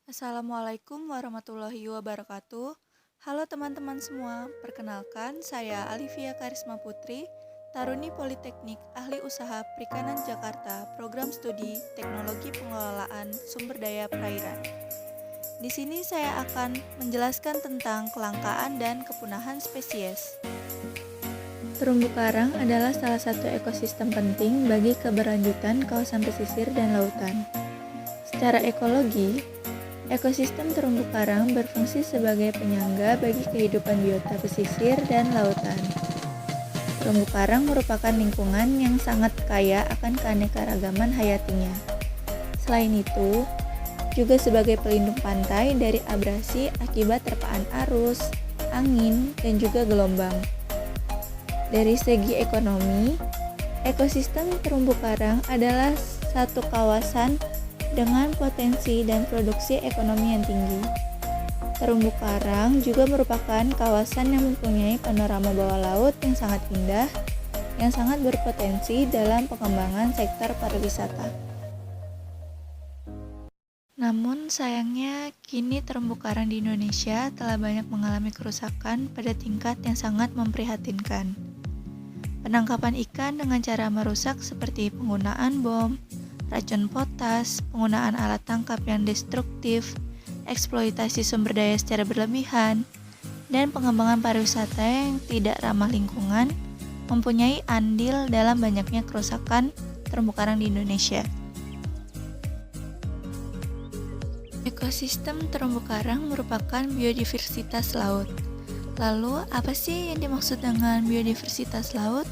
Assalamualaikum warahmatullahi wabarakatuh. Halo teman-teman semua, perkenalkan saya Alivia Karisma Putri, Taruni Politeknik Ahli Usaha Perikanan Jakarta, Program Studi Teknologi Pengelolaan Sumber Daya Perairan. Di sini saya akan menjelaskan tentang kelangkaan dan kepunahan spesies. Terumbu karang adalah salah satu ekosistem penting bagi keberlanjutan kawasan pesisir dan lautan. Secara ekologi, ekosistem terumbu karang berfungsi sebagai penyangga bagi kehidupan biota pesisir dan lautan. Terumbu karang merupakan lingkungan yang sangat kaya akan keanekaragaman hayatinya. Selain itu, juga sebagai pelindung pantai dari abrasi akibat terpaan arus, angin, dan juga gelombang. Dari segi ekonomi, ekosistem terumbu karang adalah satu kawasan dengan potensi dan produksi ekonomi yang tinggi. Terumbu karang juga merupakan kawasan yang mempunyai panorama bawah laut yang sangat indah, yang sangat berpotensi dalam pengembangan sektor pariwisata. Namun sayangnya, kini terumbu karang di Indonesia telah banyak mengalami kerusakan pada tingkat yang sangat memprihatinkan. Penangkapan ikan dengan cara merusak seperti penggunaan bom, racun potas, penggunaan alat tangkap yang destruktif, eksploitasi sumber daya secara berlebihan, dan pengembangan pariwisata yang tidak ramah lingkungan mempunyai andil dalam banyaknya kerusakan terumbu karang di Indonesia. Ekosistem terumbu karang merupakan biodiversitas laut. Lalu, apa sih yang dimaksud dengan biodiversitas laut?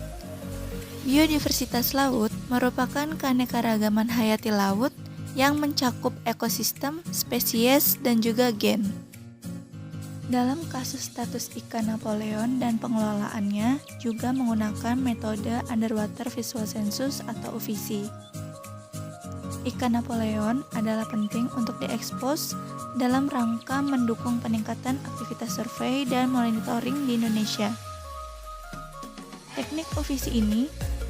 Biodiversitas laut merupakan keanekaragaman hayati laut yang mencakup ekosistem, spesies, dan juga gen. Dalam kasus status ikan Napoleon dan pengelolaannya juga menggunakan metode Underwater Visual Census atau UVC. Ikan Napoleon adalah penting untuk diekspos dalam rangka mendukung peningkatan aktivitas survei dan monitoring di Indonesia. Teknik UVC ini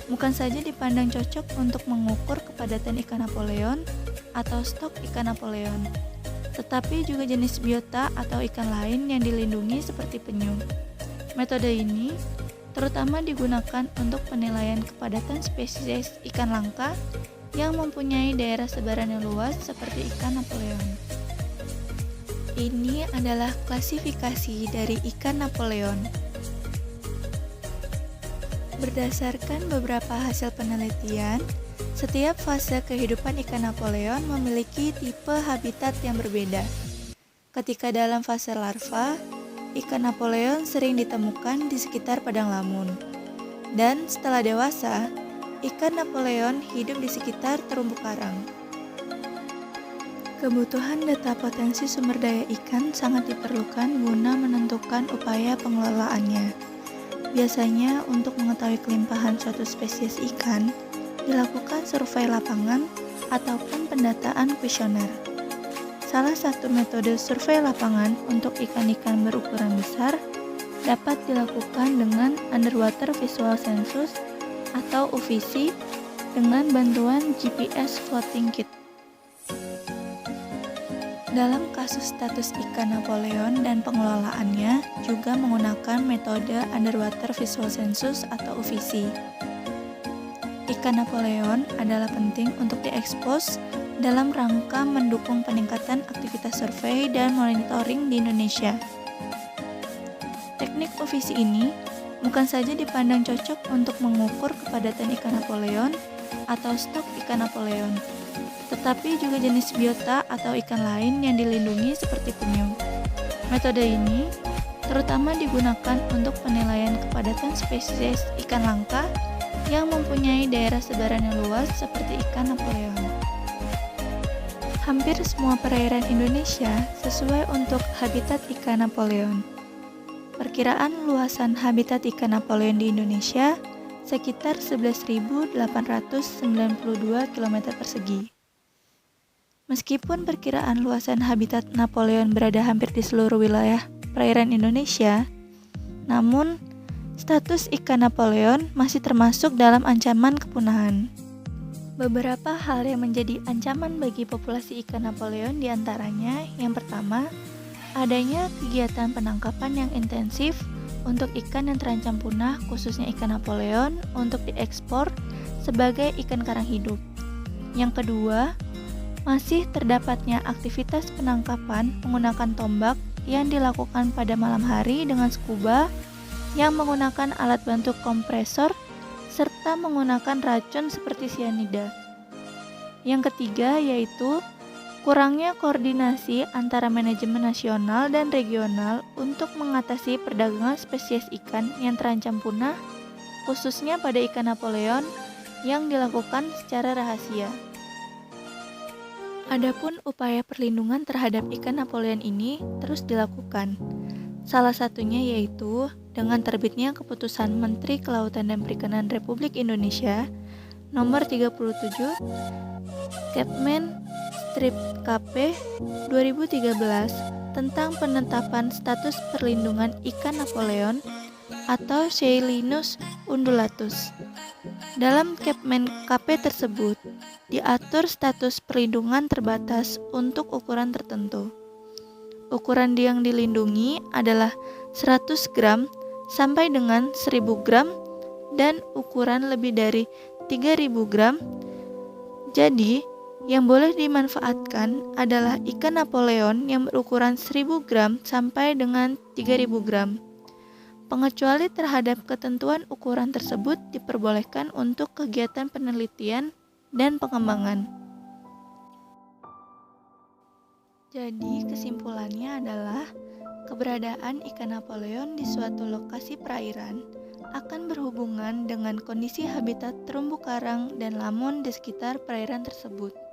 bukan saja dipandang cocok untuk mengukur kepadatan ikan Napoleon atau stok ikan Napoleon, tetapi juga jenis biota atau ikan lain yang dilindungi seperti penyu. Metode ini terutama digunakan untuk penilaian kepadatan spesies ikan langka yang mempunyai daerah sebaran yang luas seperti ikan Napoleon. Ini adalah klasifikasi dari ikan Napoleon. Berdasarkan beberapa hasil penelitian, setiap fase kehidupan ikan Napoleon memiliki tipe habitat yang berbeda. Ketika dalam fase larva, ikan Napoleon sering ditemukan di sekitar padang lamun. Dan setelah dewasa, ikan Napoleon hidup di sekitar terumbu karang. Kebutuhan data potensi sumber daya ikan sangat diperlukan guna menentukan upaya pengelolaannya. Biasanya untuk mengetahui kelimpahan suatu spesies ikan, dilakukan survei lapangan ataupun pendataan kuesioner. Salah satu metode survei lapangan untuk ikan-ikan berukuran besar dapat dilakukan dengan Underwater Visual Census atau UVC dengan bantuan GPS Floating Kit. Dalam kasus status ikan Napoleon dan pengelolaannya juga menggunakan metode Underwater Visual Census atau UVC. Ikan Napoleon adalah penting untuk diekspos dalam rangka mendukung peningkatan aktivitas survei dan monitoring di Indonesia. Teknik UVC ini bukan saja dipandang cocok untuk mengukur kepadatan ikan Napoleon atau stok ikan Napoleon, tetapi juga jenis biota atau ikan lain yang dilindungi seperti penyu. Metode ini terutama digunakan untuk penilaian kepadatan spesies ikan langka yang mempunyai daerah sebaran yang luas seperti ikan Napoleon. Hampir semua perairan Indonesia sesuai untuk habitat ikan Napoleon. Perkiraan luasan habitat ikan Napoleon di Indonesia sekitar 11.892 km persegi. Meskipun perkiraan luasan habitat Napoleon berada hampir di seluruh wilayah perairan Indonesia, namun status ikan Napoleon masih termasuk dalam ancaman kepunahan. Beberapa hal yang menjadi ancaman bagi populasi ikan Napoleon diantaranya yang pertama, adanya kegiatan penangkapan yang intensif untuk ikan yang terancam punah khususnya ikan Napoleon untuk diekspor sebagai ikan karang hidup. Yang kedua, masih terdapatnya aktivitas penangkapan menggunakan tombak yang dilakukan pada malam hari dengan scuba yang menggunakan alat bantu kompresor serta menggunakan racun seperti sianida. Yang ketiga yaitu kurangnya koordinasi antara manajemen nasional dan regional untuk mengatasi perdagangan spesies ikan yang terancam punah, khususnya pada ikan Napoleon yang dilakukan secara rahasia. Adapun upaya perlindungan terhadap ikan Napoleon ini terus dilakukan. Salah satunya yaitu dengan terbitnya keputusan Menteri Kelautan dan Perikanan Republik Indonesia nomor 37 Kepmen Strip KP 2013 tentang penetapan status perlindungan ikan Napoleon atau Seilinus undulatus. Dalam Kepmen KP tersebut, diatur status perlindungan terbatas untuk ukuran tertentu. Ukuran yang dilindungi adalah 100 gram sampai dengan 1000 gram dan ukuran lebih dari 3000 gram. Jadi, yang boleh dimanfaatkan adalah ikan Napoleon yang berukuran 1000 gram sampai dengan 3000 gram. Pengecuali terhadap ketentuan ukuran tersebut diperbolehkan untuk kegiatan penelitian dan pengembangan. Jadi kesimpulannya adalah keberadaan ikan Napoleon di suatu lokasi perairan akan berhubungan dengan kondisi habitat terumbu karang dan lamun di sekitar perairan tersebut.